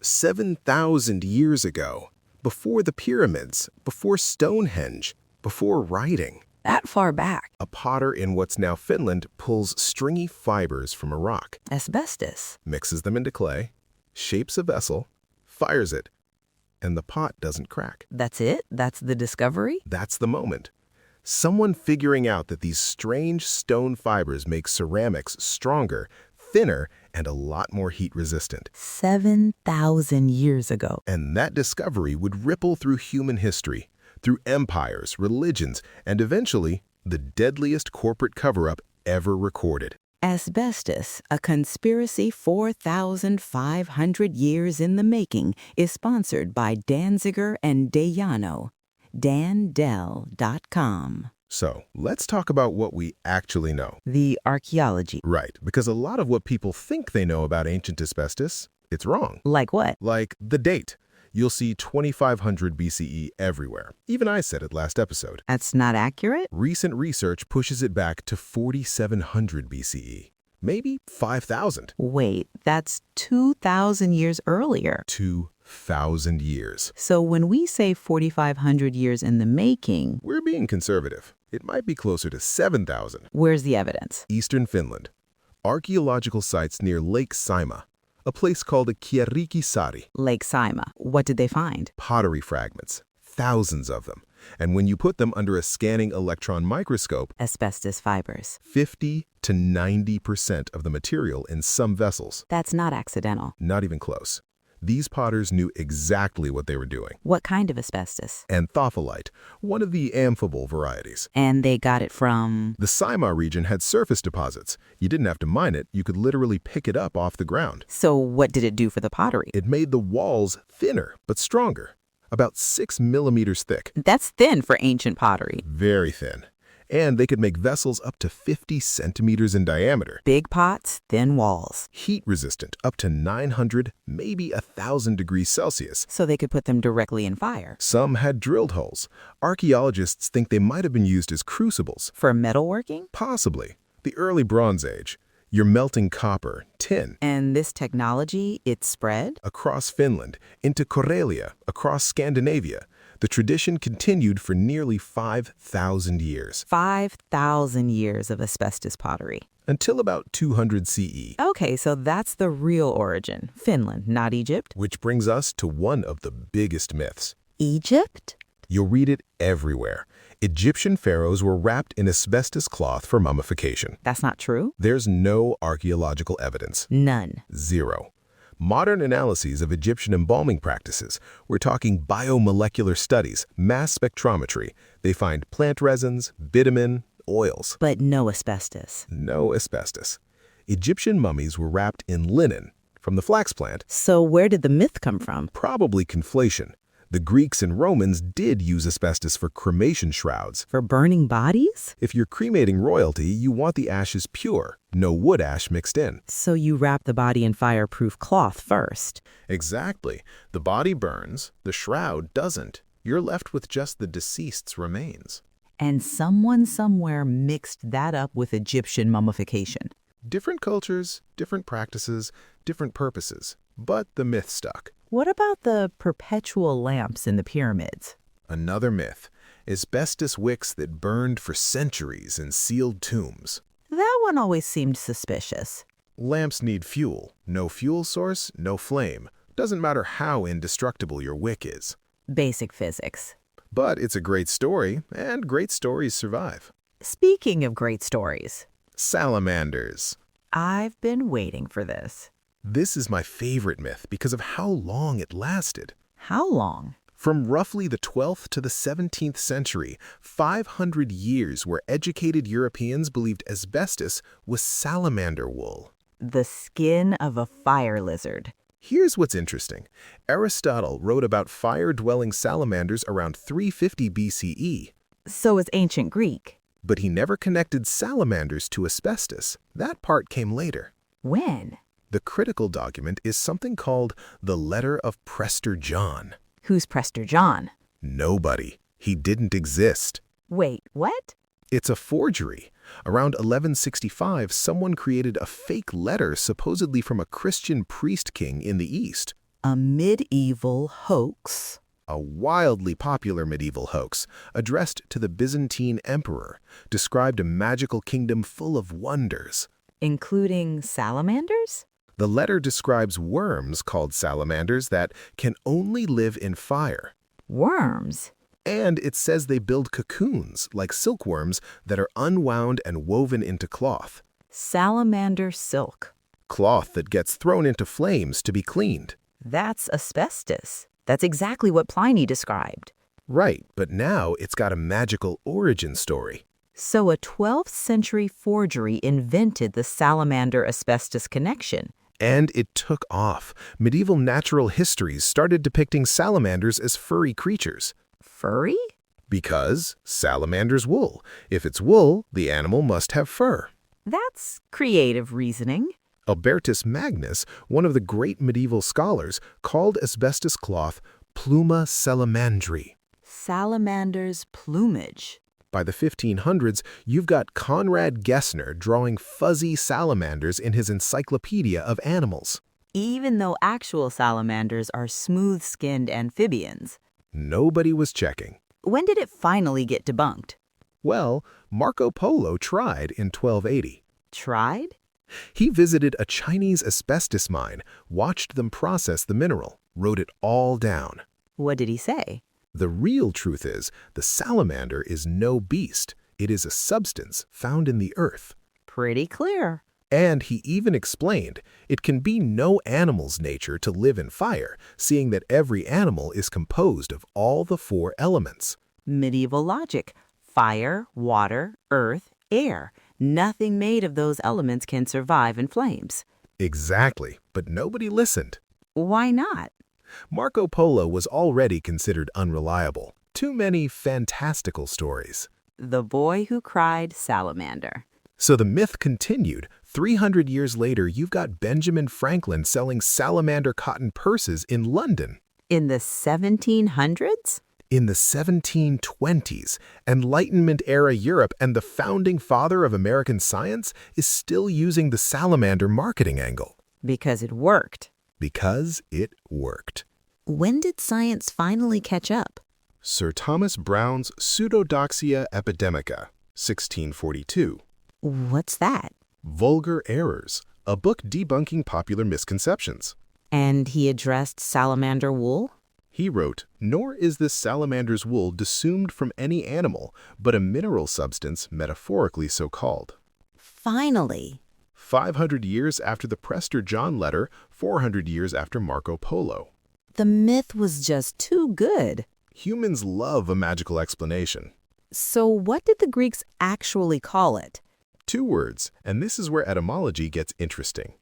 7,000 years ago, before the pyramids, before Stonehenge, before writing. That far back. A potter in what's now Finland pulls stringy fibers from a rock, Asbestos. mixes them into clay, shapes a vessel, fires it, and the pot doesn't crack. That's it? That's the discovery? That's the moment. Someone figuring out that these strange stone fibers make ceramics stronger, thinner, and a lot more heat-resistant. 7,000 years ago. And that discovery would ripple through human history, through empires, religions, and eventually, the deadliest corporate cover-up ever recorded. Asbestos, a conspiracy 4,500 years in the making, is sponsored by Danziger and Dejano. dandel.com. So, let's talk about what we actually know. The archaeology. Right, because a lot of what people think they know about ancient asbestos, it's wrong. Like what? Like the date. You'll see 2500 BCE everywhere. Even I said it last episode. That's not accurate? Recent research pushes it back to 4700 BCE. Maybe 5000. Wait, that's 2,000 years earlier. 2,000 years. So when we say 4,500 years in the making, We're being conservative. It might be closer to 7,000. where's the evidence? Eastern Finland. Archaeological sites near Lake Saimaa. A place called Kiarikisari. Lake Saimaa. What did they find? Pottery fragments. Thousands of them. And when you put them under a scanning electron microscope, Asbestos fibers. 50 to 90% of the material in some vessels. That's not accidental. Not even close. These potters knew exactly what they were doing. What kind of asbestos? Anthophyllite, one of the amphibole varieties. And they got it from... The Saimaa region had surface deposits. You didn't have to mine it, you could literally pick it up off the ground. So what did it do for the pottery? It made the walls thinner, but stronger. About 6 millimeters thick. That's thin for ancient pottery. Very thin. And they could make vessels up to 50 centimeters in diameter. Big pots, thin walls. Heat resistant, up to 900, maybe 1,000 degrees Celsius. So they could put them directly in fire. Some had drilled holes. Archaeologists think they might have been used as crucibles. For metalworking? Possibly. The early Bronze Age. You're melting copper, tin. And this technology, it spread? Across Finland, into Karelia, across Scandinavia. The tradition continued for nearly 5,000 years. 5,000 years of asbestos pottery. Until about 200 CE. Okay, so that's the real origin. Finland, not Egypt. Which brings us to one of the biggest myths. Egypt? You'll read it everywhere. Egyptian pharaohs were wrapped in asbestos cloth for mummification. That's not true? There's no archaeological evidence. None. Zero. Modern analyses of Egyptian embalming practices, we're talking biomolecular studies, mass spectrometry. They find plant resins, bitumen, oils. But no asbestos. No asbestos. Egyptian mummies were wrapped in linen from the flax plant. So where did the myth come from? Probably conflation. The Greeks and Romans did use asbestos for cremation shrouds. For burning bodies? If you're cremating royalty, you want the ashes pure, no wood ash mixed in. So you wrap the body in fireproof cloth first. Exactly. The body burns, the shroud doesn't. You're left with just the deceased's remains. And someone somewhere mixed that up with Egyptian mummification. Different cultures, different practices, different purposes. But the myth stuck. What about the perpetual lamps in the pyramids? Another myth. Asbestos wicks that burned for centuries in sealed tombs. That one always seemed suspicious. Lamps need fuel. No fuel source, no flame. Doesn't matter how indestructible your wick is. Basic physics. But it's a great story, and great stories survive. Speaking of great stories, Salamanders. I've been waiting for this. This is my favorite myth because of how long it lasted. How long? From roughly the 12th to the 17th century, 500 years where educated Europeans believed asbestos was salamander wool. The skin of a fire lizard. Here's what's interesting. Aristotle wrote about fire-dwelling salamanders around 350 BCE. So is ancient Greek. But he never connected salamanders to asbestos. That part came later. When? The critical document is something called the Letter of Prester John. Who's Prester John? Nobody. He didn't exist. Wait, what? It's a forgery. Around 1165, someone created a fake letter supposedly from a Christian priest king in the East. A medieval hoax. A wildly popular medieval hoax addressed to the Byzantine emperor described a magical kingdom full of wonders. Including salamanders? The letter describes worms called salamanders that can only live in fire. Worms? And it says they build cocoons, like silkworms, that are unwound and woven into cloth. Salamander silk. Cloth that gets thrown into flames to be cleaned. That's asbestos. That's exactly what Pliny described. Right, but now it's got a magical origin story. So a 12th century forgery invented the salamander-asbestos connection. And it took off. Medieval natural histories started depicting salamanders as furry creatures. Furry? Because salamander's wool. If it's wool, the animal must have fur. That's creative reasoning. Albertus Magnus, one of the great medieval scholars, called asbestos cloth pluma salamandri. Salamander's plumage. By the 1500s, you've got Conrad Gessner drawing fuzzy salamanders in his Encyclopedia of Animals. Even though actual salamanders are smooth-skinned amphibians. Nobody was checking. When did it finally get debunked? Well, Marco Polo tried in 1280. Tried? He visited a Chinese asbestos mine, watched them process the mineral, wrote it all down. What did he say? The real truth is, the salamander is no beast. It is a substance found in the earth. Pretty clear. And he even explained, it can be no animal's nature to live in fire, seeing that every animal is composed of all the 4 elements. Medieval logic. Fire, water, earth, air. Nothing made of those elements can survive in flames. Exactly, but nobody listened. Why not? Marco Polo was already considered unreliable. Too many fantastical stories. The boy who cried salamander. So the myth continued. 300 years later, you've got Benjamin Franklin selling salamander cotton purses in London. In the 1700s? In the 1720s, Enlightenment-era Europe and the founding father of American science is still using the salamander marketing angle. Because it worked. Because it worked. When did science finally catch up? Sir Thomas Browne's Pseudodoxia Epidemica, 1642. What's that? Vulgar Errors, a book debunking popular misconceptions. And he addressed salamander wool? He wrote, "Nor is this salamander's wool dissumed from any animal, but a mineral substance metaphorically so called." Finally. 500 years after the Prester John letter, 400 years after Marco Polo. The myth was just too good. Humans love a magical explanation. So what did the Greeks actually call it? 2 words, and this is where etymology gets interesting.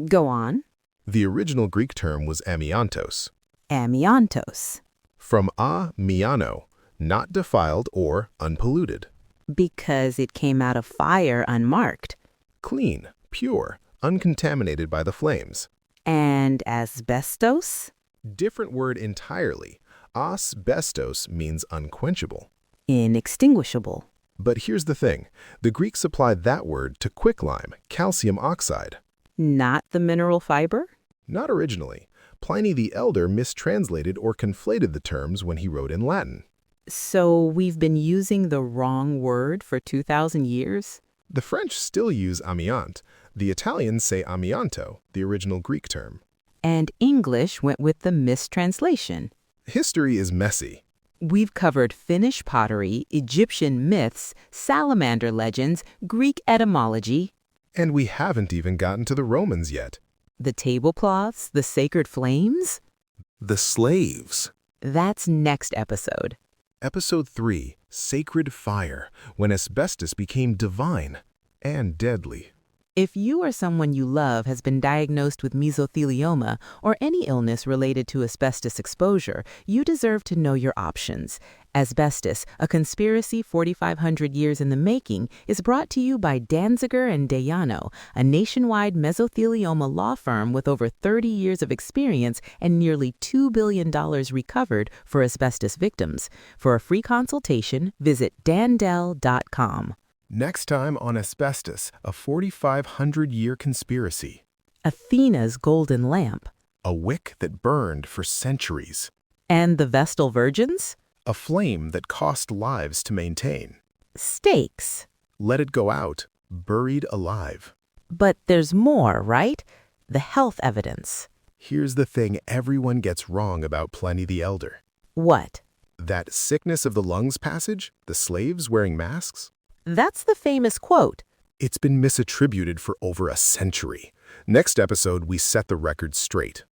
Go on. The original Greek term was amiantos. Amiantos. From miano, not defiled or unpolluted. Because it came out of fire unmarked. Clean, pure, uncontaminated by the flames. And asbestos? Different word entirely. Asbestos means unquenchable. Inextinguishable. But here's the thing. The Greeks applied that word to quicklime, calcium oxide. Not the mineral fiber? Not originally. Pliny the Elder mistranslated or conflated the terms when he wrote in Latin. So we've been using the wrong word for 2,000 years? The French still use amiante. The Italians say amianto, the original Greek term. And English went with the mistranslation. History is messy. We've covered Finnish pottery, Egyptian myths, salamander legends, Greek etymology. And we haven't even gotten to the Romans yet. The tablecloths, the sacred flames? The slaves. That's next episode. Episode 3, Sacred Fire, when asbestos became divine and deadly. If you or someone you love has been diagnosed with mesothelioma or any illness related to asbestos exposure, you deserve to know your options. Asbestos, a conspiracy 4,500 years in the making, is brought to you by Danziger and Dayano, a nationwide mesothelioma law firm with over 30 years of experience and nearly $2 billion recovered for asbestos victims. For a free consultation, visit dandel.com. Next time on asbestos, a 4,500-year conspiracy. Athena's golden lamp. A wick that burned for centuries. And the Vestal Virgins? A flame that cost lives to maintain. Stakes. Let it go out, buried alive. But there's more, right? The health evidence. Here's the thing everyone gets wrong about Pliny the Elder. What? That sickness of the lungs passage, the slaves wearing masks, That's the famous quote. it's been misattributed for over a century. Next episode, we set the record straight.